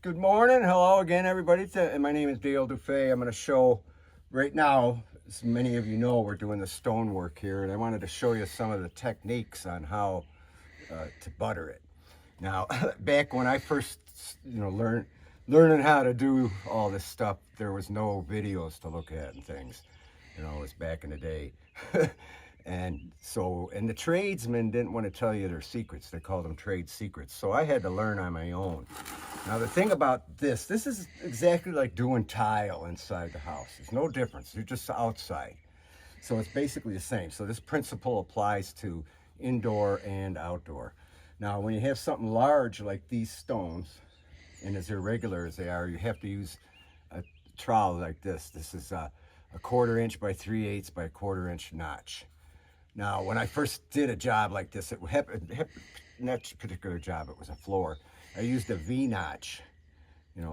Good morning. Hello again, everybody. My name is DuFay. I'm going to show right now, as many of you know, we're doing the stonework here, and I wanted to show you some of the techniques on how to butter it. Now, back when I first, learning how to do all this stuff, there was no videos to look at and things. It was back in the day. And the tradesmen didn't want to tell you their secrets. They called them trade secrets. So I had to learn on my own. Now the thing about this is exactly like doing tile inside the house. There's no difference. You're just outside. So it's basically the same. So this principle applies to indoor and outdoor. Now when you have something large like these stones, and as irregular as they are, you have to use a trowel like this. This is a 1/4 inch by 3/8 by 1/4 inch notch. Now, when I first did a job like this, not a particular job, it was a floor. I used a V-notch,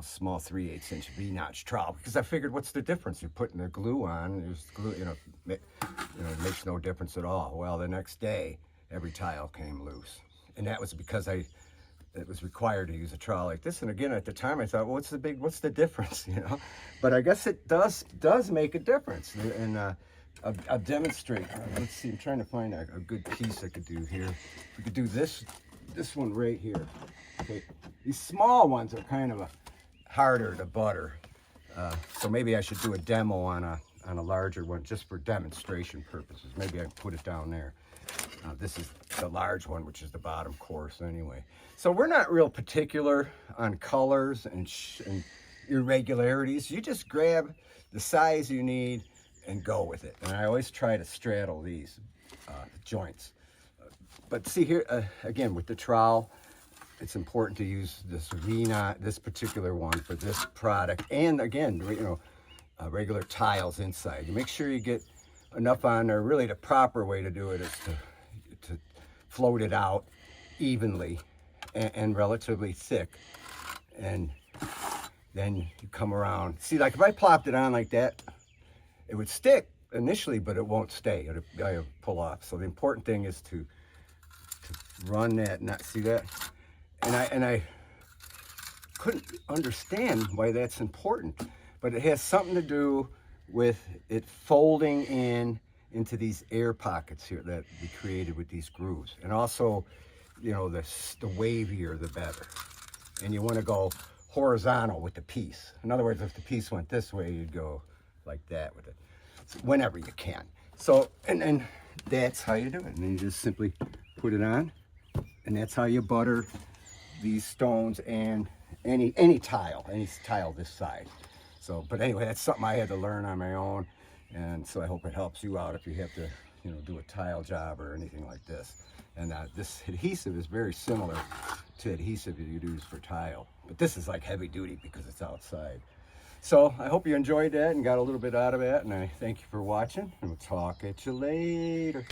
small 3/8 inch V-notch trowel, because I figured, what's the difference? You're putting the glue on, there's glue, it makes no difference at all. Well, the next day, every tile came loose. And that was because it was required to use a trowel like this. And again, at the time, I thought, well, what's the difference, But I guess it does make a difference. And I'll demonstrate. Let's see, I'm trying to find a good piece I could do here. We could do this one right here. Okay, these small ones are kind of harder to butter. So maybe I should do a demo on a larger one just for demonstration purposes. Maybe I can put it down there. This is the large one, which is the bottom course anyway. So we're not real particular on colors and irregularities. You just grab the size you need and go with it. And I always try to straddle these joints. But see here, again, with the trowel, it's important to use this V-knot, this particular one for this product. And again, regular tiles inside. You make sure you get enough on there. Really, the proper way to do it is to float it out evenly and relatively thick. And then you come around. See, like if I plopped it on like that, it would stick initially, but it won't stay. It'll pull off. So the important thing is to run that, not see that. And I couldn't understand why that's important, but it has something to do with it folding into these air pockets here that we created with these grooves. And also, the wavier, the better. And you want to go horizontal with the piece. In other words, if the piece went this way, you'd go like that with it, whenever you can. So, and that's how you do it. And then you just simply put it on, and that's how you butter these stones and any tile this size. So, but anyway, that's something I had to learn on my own, and so I hope it helps you out if you have to, do a tile job or anything like this. And this adhesive is very similar to adhesive you use for tile, but this is like heavy duty because it's outside. So I hope you enjoyed that and got a little bit out of that, and I thank you for watching, and we'll talk at you later.